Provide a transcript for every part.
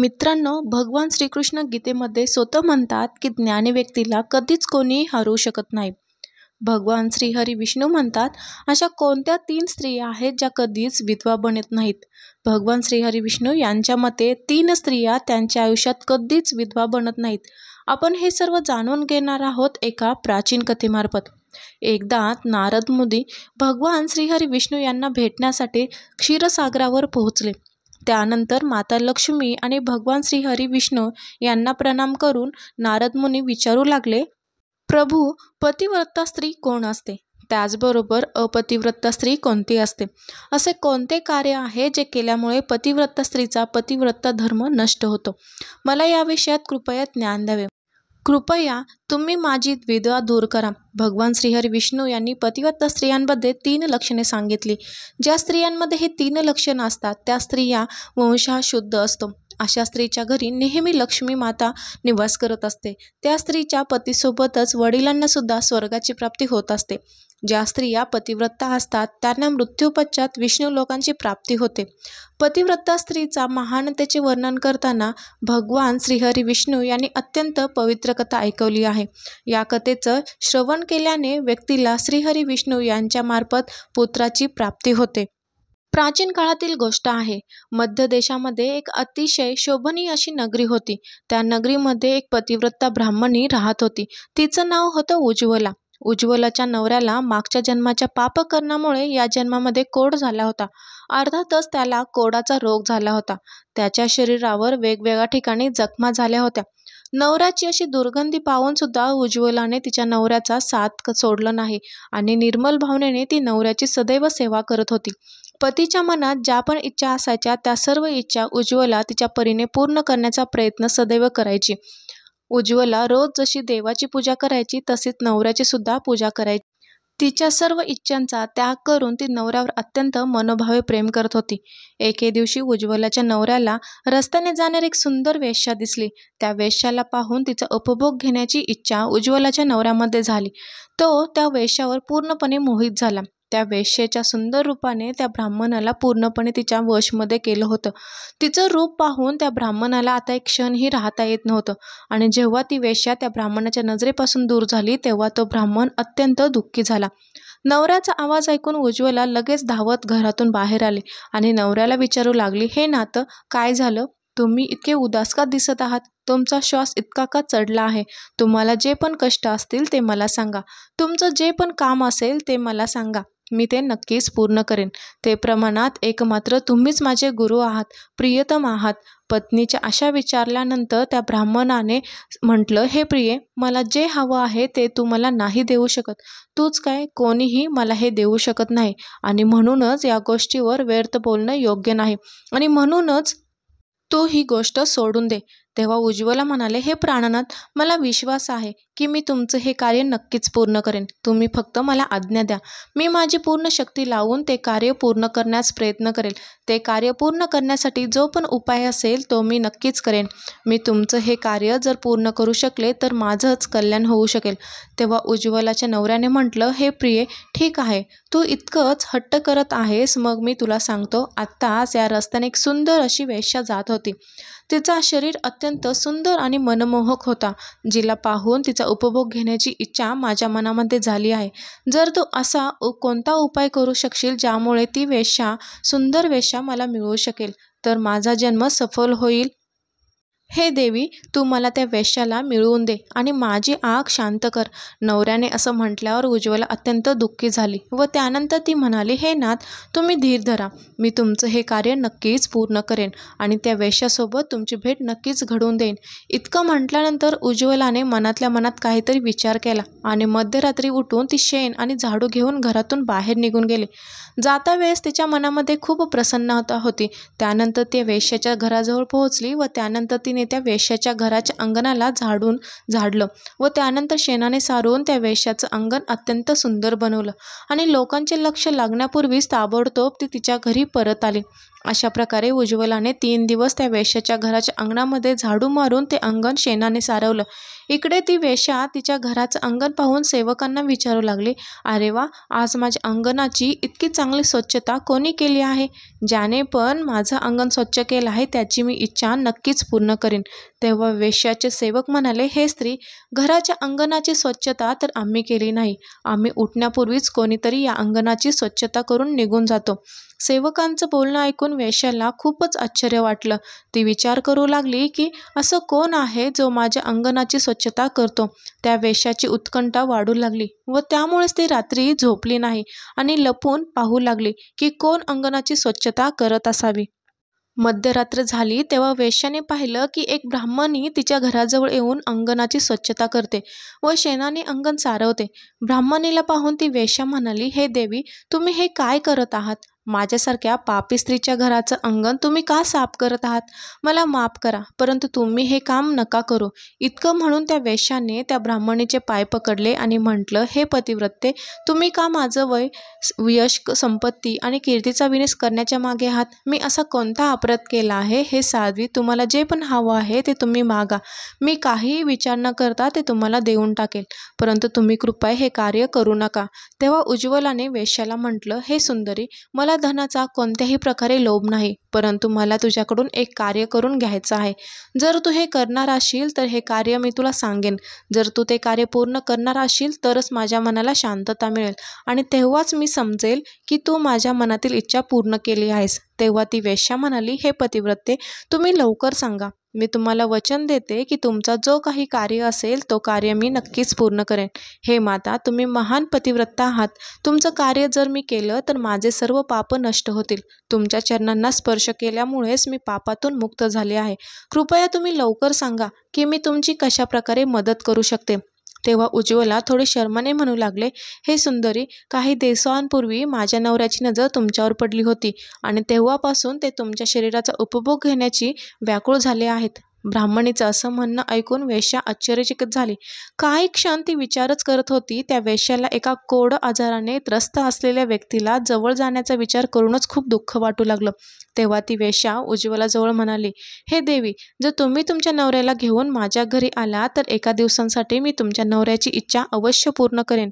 मित्रांनो, भगवान श्रीकृष्ण गीतेमध्ये स्वतः म्हणतात की ज्ञानी व्यक्तीला कधीच कोणी हरवू शकत नाही. भगवान श्रीहरी विष्णू म्हणतात, अशा कोणत्या 3 स्त्रिया आहेत ज्या कधीच विधवा बनत नाहीत. भगवान श्रीहरी विष्णू यांच्या मते 3 स्त्रिया त्यांच्या आयुष्यात कधीच विधवा बनत नाहीत. आपण हे सर्व जाणून घेणार आहोत एका प्राचीन कथेमार्फत. एकदा नारद मुनी भगवान श्रीहरी विष्णू यांना भेटण्यासाठी क्षीरसागरावर पोहोचले. त्यानंतर माता लक्ष्मी आणि भगवान श्रीहरी विष्णू यांना प्रणाम करून नारद मुनी विचारू लागले, प्रभू, पतिव्रता स्त्री कोण असते? त्याचबरोबर अपतिव्रता स्त्री कोणती असते? असे कोणते कार्य आहे जे केल्यामुळे पतिव्रता स्त्रीचा पतिव्रता धर्म नष्ट होतो? मला या विषयात कृपया ज्ञान द्यावे. कृपया तुम्ही माझी द्विधा दूर करा. भगवान श्रीहरी विष्णू यांनी पतिव्रता स्त्रियांमध्ये 3 लक्षणे सांगितली. ज्या स्त्रियांमध्ये हे 3 लक्षणे असतात त्या स्त्रिया वंशः शुद्ध असतो. अशा स्त्रीच्या घरी नेहमी लक्ष्मी माता निवास करत असते. त्या स्त्रीच्या पतीसोबतच वडिलांना सुद्धा स्वर्गाची प्राप्ती होत असते. ज्या स्त्रिया पतिव्रता असतात त्यांना मृत्यूपश्चात विष्णू लोकांची प्राप्ती होते. पतिव्रता स्त्रीचा महानतेचे वर्णन करताना भगवान श्रीहरी विष्णू यांनी अत्यंत पवित्र कथा ऐकवली आहे. या कथेचं श्रवण केल्याने व्यक्तीला श्रीहरी विष्णू यांच्यामार्फत पुत्राची प्राप्ती होते. प्राचीन काळातील गोष्ट आहे. मध्य देशामध्ये एक अतिशय शोभनीय अशी नगरी होती. त्या नगरीमध्ये एक पतिव्रता ब्राह्मणी राहत होती. तिचं नाव होतं उज्ज्वला. उज्ज्वलाच्या नवऱ्याला मागच्या जन्माच्या पापकर्मामुळे या जन्मामध्ये कोढ झाला होता. अर्थातच त्याला कोढाचा रोग झाला होता. त्याच्या शरीरावर वेगवेगळ्या ठिकाणी जखमा झाल्या होत्या. नवऱ्याची अशी दुर्गंधी पाहून सुद्धा उज्ज्वलाने तिच्या नवऱ्याचा साथ सोडला नाही आणि निर्मल भावनेने ती नवऱ्याची सदैव सेवा करत होती. पतीच्या मनात ज्या पण इच्छा असायच्या त्या सर्व इच्छा उज्ज्वला तिच्या परीने पूर्ण करण्याचा प्रयत्न सदैव करायची. उज्ज्वला रोज जशी देवाची पूजा करायची तशीच नवऱ्याची सुद्धा पूजा करायची. तिच्या सर्व इच्छांचा त्याग करून ती नवऱ्यावर अत्यंत मनोभावे प्रेम करत होती. एके दिवशी उज्ज्वलाच्या नवऱ्याला रस्त्याने जाणारी एक सुंदर वेश्या दिसली. त्या वेश्याला पाहून तिचा उपभोग घेण्याची इच्छा उज्ज्वलाच्या नवऱ्यामध्ये झाली. तो त्या वेश्यावर पूर्णपणे मोहित झाला. त्या वेश्येच्या सुंदर रूपाने त्या ब्राह्मणाला पूर्णपणे तिच्या वशमध्ये केलं होतं. तिचं रूप पाहून त्या ब्राह्मणाला आता एक क्षणही राहता येत नव्हतं आणि जेव्हा ती वेश्या त्या ब्राह्मणाच्या नजरेपासून दूर झाली तेव्हा तो ब्राह्मण अत्यंत दुःखी झाला. नवऱ्याचा आवाज ऐकून उज्ज्वला लगेच धावत घरातून बाहेर आली आणि नवऱ्याला विचारू लागली, हे नातं, काय झालं? तुम्ही इतके उदास का दिसत आहात? तुमचा श्वास इतका का चढला आहे? तुम्हाला जे पण कष्ट असतील ते मला सांगा. तुमचं जे पण काम असेल ते मला सांगा. मी ते नक्कीच पूर्ण करेन. ते प्रमाणात एकमात्र तुम्हीच माझे गुरु आहात, प्रियतम आहात. पत्नीच्या अशा विचारल्यानंतर त्या ब्राह्मणाने म्हटलं, हे प्रिये, मला जे हवं आहे ते तू मला नाही देऊ शकत. तूच काय, कोणीही मला हे देऊ शकत नाही आणि म्हणूनच या गोष्टीवर व्यर्थ बोलणं योग्य नाही आणि म्हणूनच तू ही गोष्ट सोडून दे. तेव्हा उज्ज्वला म्हणाले, हे प्राणनाथ, मला विश्वास आहे की मी तुमचं हे कार्य नक्कीच पूर्ण करेन. तुम्ही फक्त मला आज्ञा द्या. मी माझी पूर्ण शक्ती लावून ते कार्य पूर्ण करण्यास प्रयत्न करेल. ते कार्य पूर्ण करण्यासाठी जो पण उपाय असेल तो मी नक्कीच करेन. मी तुमचं हे कार्य जर पूर्ण करू शकले तर माझंच कल्याण होऊ शकेल. तेव्हा उज्ज्वलाच्या नवऱ्याने म्हटलं, हे प्रिये, ठीक आहे, तू इतकंच हट्ट करत आहेस, मग मी तुला सांगतो. आत्ताच या रस्त्याने एक सुंदर अशी वेश्या जात होती. तिचा शरीर अत्यंत सुंदर आणि मनमोहक होता, जिला पाहून तिचा उपभोग घेण्याची इच्छा माझ्या मनामध्ये झाली आहे. जर तू असा कोणता उपाय करू शकशील ज्यामुळे ती वेश्या, सुंदर वेश्या मला मिळू शकेल, तर माझा जन्म सफल होईल. हे देवी, तू मला त्या वेश्याला मिळवून दे आणि माझी आग शांत कर. नवऱ्याने असं म्हटल्यावर उज्ज्वला अत्यंत दुःखी झाली व त्यानंतर ती म्हणाली, हे नाथ, तुम्ही धीर धरा. मी तुमचं हे कार्य नक्कीच पूर्ण करेन आणि त्या वेश्यासोबत तुमची भेट नक्कीच घडवून देईन. इतकं म्हटल्यानंतर उज्ज्वलाने मनातल्या मनात काहीतरी विचार केला आणि मध्यरात्री उठून ती शेण आणि झाडू घेऊन घरातून बाहेर निघून गेली. जाता वेळेस तिच्या मनामध्ये खूप प्रसन्नता होती. त्यानंतर ती वेश्याच्या घराजवळ पोहोचली व त्यानंतर तिने त्या वेश्याच्या घराच्या अंगणाला झाडलं व त्यानंतर शेणाने सारून त्या वेश्याचं अंगण अत्यंत सुंदर बनवलं आणि लोकांचे लक्ष लागण्यापूर्वीच ताबडतोब ती तिच्या घरी परत आली. अशा प्रकारे उज्ज्वलाने 3 दिवस त्या वेश्याच्या घराच्या अंगणामध्ये झाडू मारून ते अंगण शेणाने सारवलं. इकडे ती वेश्या तिच्या घराचं अंगण पाहून सेवकांना विचारू लागली, अरे वा, आज माझ्या अंगणाची इतकी चांगली स्वच्छता कोणी केली आहे? ज्याने पण माझं अंगण स्वच्छ केलं आहे त्याची मी इच्छा नक्कीच पूर्ण करीन. तेव्हा वेश्याचे सेवक म्हणाले, हे स्त्री, घराच्या अंगणाची स्वच्छता तर आम्ही केली नाही. आम्ही उठण्यापूर्वीच कोणीतरी या अंगणाची स्वच्छता करून निघून जातो. सेवकांचं बोलणं ऐकून वेश्याला खूपच आश्चर्य वाटलं. ती विचार करू लागली की असं कोण आहे जो माझ्या अंगणाची स्वच्छता करतो. त्या वेश्याची उत्कंठा वाढू लागली व त्यामुळेच ती रात्री झोपली नाही आणि लपून पाहू लागली की कोण अंगणाची स्वच्छता करत असावी. मध्यरात्र झाली तेव्हा वेश्याने पाहिलं की एक ब्राह्मणी तिच्या घराजवळ येऊन अंगणाची स्वच्छता करते व शेणाने अंगण सारवते. ब्राह्मणीला पाहून ती वेश्या म्हणाली, हे देवी, तुम्ही हे काय करत आहात? माझ्यासारख्या पापी स्त्रीच्या घराचं अंगण तुम्ही का साफ करत आहात? मला माफ करा, परंतु तुम्ही हे काम नका करू. इतकं म्हणून त्या वेश्याने त्या ब्राह्मणीचे पाय पकडले आणि म्हटलं, हे पतिव्रते, तुम्ही का माझं यश, संपत्ती आणि कीर्तीचा विनाश करण्याच्या मागे आहात? मी असा कोणता अपराध केला आहे? हे साध्वी, तुम्हाला जे पण हवं आहे ते तुम्ही मागा. मी काहीही विचार न करता ते तुम्हाला देऊन टाकेल, परंतु तुम्ही कृपया हे कार्य करू नका. तेव्हा उज्ज्वलाने वेश्याला म्हटलं, हे सुंदरी, मला धनाचा कोणत्याही प्रकारे लोभ नाही, परंतु मला तुझ्याकडून एक कार्य करून घ्यायचं आहे. जर तू हे करणार असशील तर हे कार्य मी तुला सांगेन. जर तू ते कार्य पूर्ण करणार असशील तरच माझ्या मनाला शांतता मिळेल आणि तेव्हाच मी समजेल की तू माझ्या मनातील इच्छा पूर्ण केली आहेस. तेव्हा ती वेश्या म्हणाली, हे पतिव्रते, तुम्ही लवकर सांगा. मी तुम्हाला वचन देते की तुमचा जो काही कार्य असेल तो कार्य मी नक्कीच पूर्ण करेन. हे माता, तुम्ही महान पतिव्रता आहात. तुमचं कार्य जर मी केलं तर माझे सर्व पाप नष्ट होतील. तुमच्या चरणांना स्पर्श केल्यामुळेच मी पापातून मुक्त झाले आहे. कृपया तुम्ही लवकर सांगा की मी तुमची कशा प्रकारे मदत करू शकते. तेव्हा उज्ज्वला थोडे शर्माने म्हणू लागले, हे सुंदरी, काही दिवसांपूर्वी माझ्या नवऱ्याची नजर तुमच्यावर पडली होती आणि तेव्हापासून ते तुमच्या शरीराचा उपभोग घेण्याची व्याकुळ झाले आहेत. ब्राह्मणीचं असं म्हणणं ऐकून वेश्या आश्चर्यचकित झाली. काही क्षण ती विचारच करत होती. त्या वेश्याला एका कोड आजाराने त्रस्त असलेल्या व्यक्तीला जवळ जाण्याचा विचार करूनच खूप दुःख वाटू लागलं. तेव्हा ती वेश्या उज्ज्वलाजवळ म्हणाली, हे देवी, जर तुम्ही तुमच्या नवऱ्याला घेऊन माझ्या घरी आला तर एका दिवसांसाठी मी तुमच्या नवऱ्याची इच्छा अवश्य पूर्ण करेन.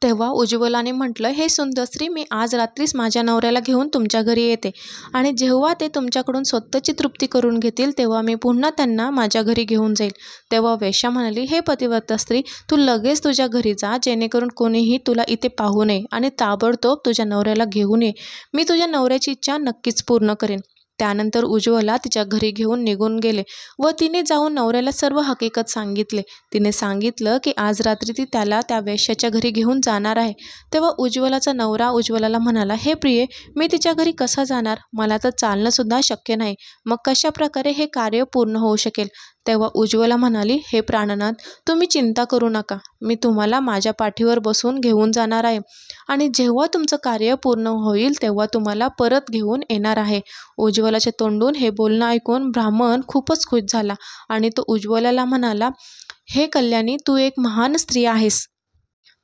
तेव्हा उज्ज्वलाने म्हटलं, हे सुंदर स्त्री, मी आज रात्रीच माझ्या नवऱ्याला घेऊन तुमच्या घरी येते आणि जेव्हा ते तुमच्याकडून स्वतःची तृप्ती करून घेतील तेव्हा मी पुन्हा त्यांना माझ्या घरी घेऊन जाईल. तेव्हा वेश्या म्हणाली, हे पतिव्रता स्त्री, तू लगेच तुझ्या घरी जा, जेणेकरून कोणीही तुला इथे पाहू नये आणि ताबडतोब तुझ्या नवऱ्याला घेऊन ये. मी तुझ्या नवऱ्याची इच्छा नक्कीच पूर्ण करेन. त्यानंतर उज्ज्वला तिच्या घरी घेऊन निघून गेले व तिने जाऊन नवऱ्याला सर्व हकीकत सांगितले. तिने सांगितलं की आज रात्री ती त्याला त्या वेश्याच्या घरी घेऊन जाणार आहे. तेव्हा उज्ज्वलाचा नवरा उज्ज्वलाला म्हणाला, हे प्रिये, मी तिच्या घरी कसा जाणार? मला तर चालणंसुद्धा शक्य नाही. मग कशा प्रकारे हे कार्य पूर्ण होऊ शकेल? तेव्हा उज्ज्वला म्हणाली, हे प्राणनाथ, तुम्ही चिंता करू नका. मी तुम्हाला माझ्या पाठीवर बसून घेऊन जाणार आहे आणि जेव्हा तुमचं कार्य पूर्ण होईल तेव्हा तुम्हाला परत घेऊन येणार आहे. उज्ज्वलाच्या तोंडून हे बोलणं ऐकून ब्राह्मण खूपच खुश झाला आणि तो उज्ज्वलाला म्हणाला, हे कल्याणी, तू एक महान स्त्री आहेस.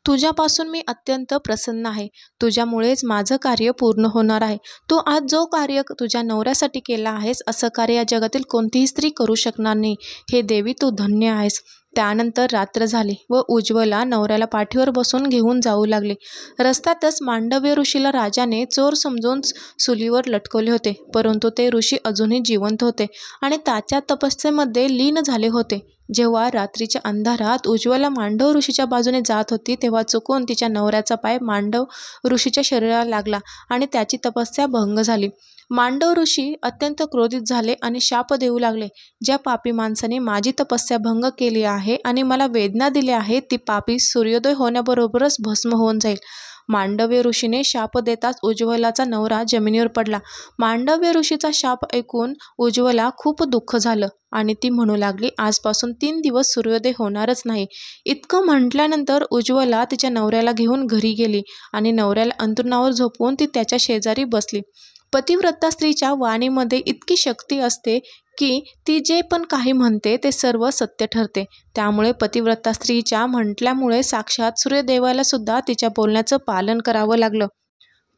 तुझ्यापासून मी अत्यंत प्रसन्न आहे. तुझ्यामुळेच माझं कार्य पूर्ण होणार आहे. तू आज जो कार्य तुझ्या नवऱ्यासाठी केला आहेस असं कार्य या जगातील कोणतीही स्त्री करू शकणार नाही. हे देवी, तू धन्य आहेस. त्यानंतर रात्र झाली व उज्ज्वला नवऱ्याला पाठीवर बसून घेऊन जाऊ लागले. रस्त्यातच मांडव्य ऋषीला राजाने चोर समजून सुलीवर लटकवले होते, परंतु ते ऋषी अजूनही जिवंत होते आणि त्याच्या तपस्येमध्ये लीन झाले होते. जेव्हा रात्रीच्या अंधारात उज्ज्वला मांडव ऋषीच्या बाजूने जात होती तेव्हा चुकून तिच्या नवऱ्याचा पाय मांडव ऋषीच्या शरीराला लागला आणि त्याची तपस्या भंग झाली. मांडव ऋषी अत्यंत क्रोधित झाले आणि शाप देऊ लागले, ज्या पापी माणसाने माझी तपस्या भंग केली आहे आणि मला वेदना दिल्या आहेत ती पापी सूर्योदय होण्याबरोबरच भस्म होऊन जाईल. मांडव्य ऋषीने शाप देताच उज्ज्वलाचा नवरा जमिनीवर पडला. मांडव्य ऋषीचा शाप ऐकून उज्ज्वला खूप दुःख झालं आणि ती म्हणू लागली, आजपासून 3 दिवस सूर्योदय होणारच नाही. इतकं म्हटल्यानंतर उज्ज्वला तिच्या नवऱ्याला घेऊन घरी गेली आणि नवऱ्याला अंथरुणावर झोपवून ती त्याच्या शेजारी बसली. पतिव्रता स्त्रीच्या वाणीमध्ये इतकी शक्ती असते की ती जे पण काही म्हणते ते सर्व सत्य ठरते. त्यामुळे पतिव्रता स्त्रीच्या म्हटल्यामुळे साक्षात सूर्यदेवाला सुद्धा तिच्या बोलण्याचं पालन करावं लागलं.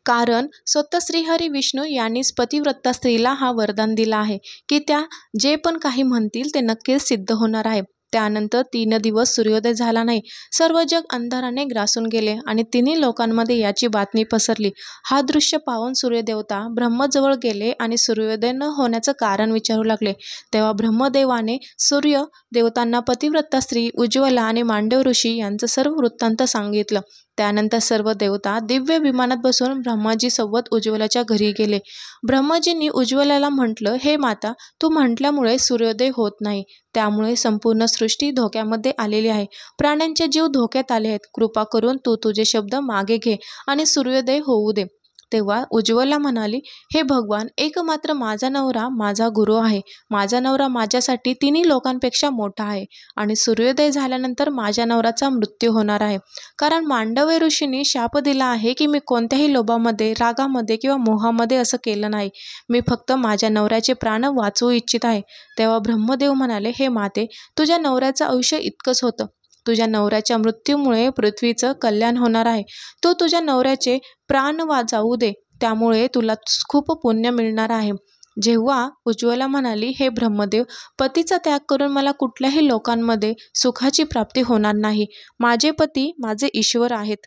कारण स्वतः श्रीहरी विष्णू यांनीच पतिव्रता स्त्रीला हा वरदान दिला आहे की त्या जे पण काही म्हणतील ते नक्कीच सिद्ध होणार आहे. त्यानंतर 3 दिवस सूर्योदय झाला नाही. सर्व जग अंधाराने ग्रासून गेले आणि तिन्ही लोकांमध्ये याची बातमी पसरली. हा दृश्य पाहून सूर्यदेवता ब्रह्मजवळ गेले आणि सूर्योदय न होण्याचं कारण विचारू लागले. तेव्हा ब्रह्मदेवाने सूर्य देवतांना पतिव्रता स्त्री उज्ज्वला आणि मांडव ऋषी यांचं सर्व वृत्तांत सांगितलं. त्यानंतर सर्व देवता दिव्य विमानात बसून ब्रह्माजी सोबत उज्ज्वलाच्या घरी गेले. ब्रह्माजींनी उज्ज्वलाला म्हटलं, हे माता, तू म्हटल्यामुळे सूर्योदय होत नाही, त्यामुळे संपूर्ण सृष्टी धोक्यामध्ये आलेली आहे. प्राण्यांचे जीव धोक्यात आले आहेत. कृपा करून तू तुझे शब्द मागे घे आणि सूर्योदय होऊ दे. तेव्हा उज्ज्वला म्हणाली, हे भगवान, एकमात्र माझा नवरा माझा गुरु आहे. माझा नवरा माझ्यासाठी तिन्ही लोकांपेक्षा मोठा आहे आणि सूर्योदय झाल्यानंतर माझ्या नवराचा मृत्यू होणार आहे. कारण मांडव्य ऋषींनी शाप दिला आहे की मी कोणत्याही लोभामध्ये, रागामध्ये किंवा मोहामध्ये असं केलं नाही. मी फक्त माझ्या नवऱ्याचे प्राण वाचवू इच्छित आहे. तेव्हा ब्रह्मदेव म्हणाले, हे माते, तुझ्या नवऱ्याचं आयुष्य इतकंच होतं. तुझ्या नवऱ्याच्या मृत्यूमुळे पृथ्वीचं कल्याण होणार आहे. तू तुझ्या नवऱ्याचे प्राण जाऊ दे, त्यामुळे तुला खूप पुण्य मिळणार आहे. जेव्हा उज्ज्वला म्हणाली, हे ब्रह्मदेव, पतीचा त्याग करून मला कुठल्याही लोकांमध्ये सुखाची प्राप्ती होणार नाही. माझे पती माझे ईश्वर आहेत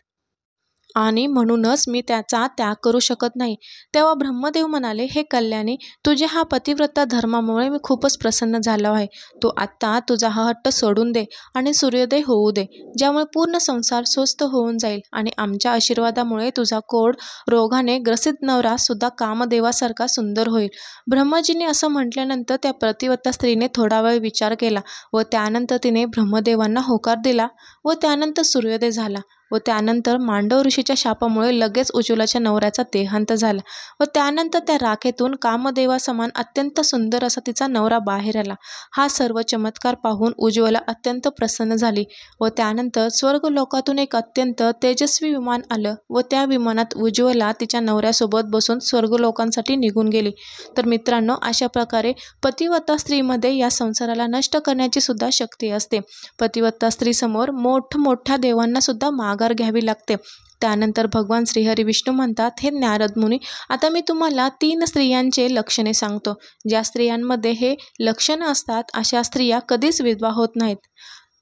आणि म्हणूनच मी त्याचा त्याग करू शकत नाही. तेव्हा ब्रह्मदेव म्हणाले, हे कल्याणी, तुझ्या हा पतिव्रता धर्मामुळे मी खूपच प्रसन्न झालो आहे. तू आत्ता तुझा हा हट्ट सोडून दे आणि सूर्योदय होऊ दे, ज्यामुळे पूर्ण संसार स्वस्थ होऊन जाईल आणि आमच्या आशीर्वादामुळे तुझा कोड रोगाने ग्रसित नवरा सुद्धा कामदेवासारखा सुंदर होईल. ब्रह्माजींनी असं म्हटल्यानंतर त्या पतिव्रता स्त्रीने थोडा वेळ विचार केला व त्यानंतर तिने ब्रह्मदेवांना होकार दिला व त्यानंतर सूर्योदय झाला व त्यानंतर मांडव ऋषीच्या शापामुळे लगेच उज्ज्वलाच्या नवऱ्याचा देहांत झाला व त्यानंतर त्या राखेतून कामदेवासमान अत्यंत सुंदर असा तिचा नवरा बाहेर आला. हा सर्व चमत्कार पाहून उज्ज्वला अत्यंत प्रसन्न झाली व त्यानंतर स्वर्गलोकातून एक अत्यंत तेजस्वी विमान आलं व त्या विमानात उज्ज्वला तिच्या नवऱ्यासोबत बसून स्वर्गलोकांसाठी निघून गेली. तर मित्रांनो, अशा प्रकारे पतिव्रता स्त्रीमध्ये या संसाराला नष्ट करण्याची सुद्धा शक्ती असते. पतिव्रता स्त्रीसमोर मोठमोठ्या देवांना सुद्धा माघार घ्यावी लागते. त्यानंतर भगवान श्रीहरी विष्णू म्हणतात, हे नारद मुनी, आता मी तुम्हाला 3 स्त्रियांचे लक्षणे सांगतो. ज्या स्त्रियांमध्ये हे लक्षणं असतात अशा स्त्रिया कधीच विधवा होत नाहीत.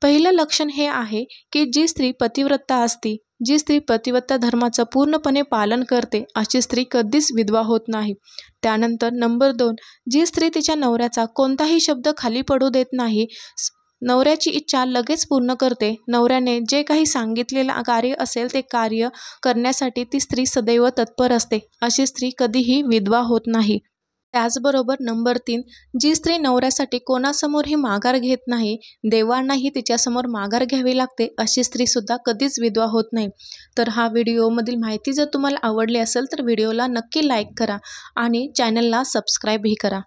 पहिलं लक्षण हे आहे की जी स्त्री पतिव्रता असते, जी स्त्री पतिव्रता धर्माचं पूर्णपणे पालन करते, अशी स्त्री कधीच विधवा होत नाही. त्यानंतर नंबर 2, जी स्त्री तिच्या नवऱ्याचा कोणताही शब्द खाली पडू देत नाही, नवऱ्याची इच्छा लगेच पूर्ण करते. नवऱ्याने जे काही सांगितलेलं कार्य असेल ते कार्य करण्यासाठी ती स्त्री सदैव तत्पर असते, अशी स्त्री कधीही विधवा होत नाही. त्याचबरोबर नंबर 3, जी स्त्री नवऱ्यासाठी कोणासमोरही माघार घेत नाही, देवांनाही तिच्यासमोर माघार घ्यावी लागते, अशी स्त्रीसुद्धा कधीच विधवा होत नाही. तर हा व्हिडिओमधील माहिती जर तुम्हाला आवडली असेल तर व्हिडिओला नक्की लाईक करा आणि चॅनलला सबस्क्राईबही करा.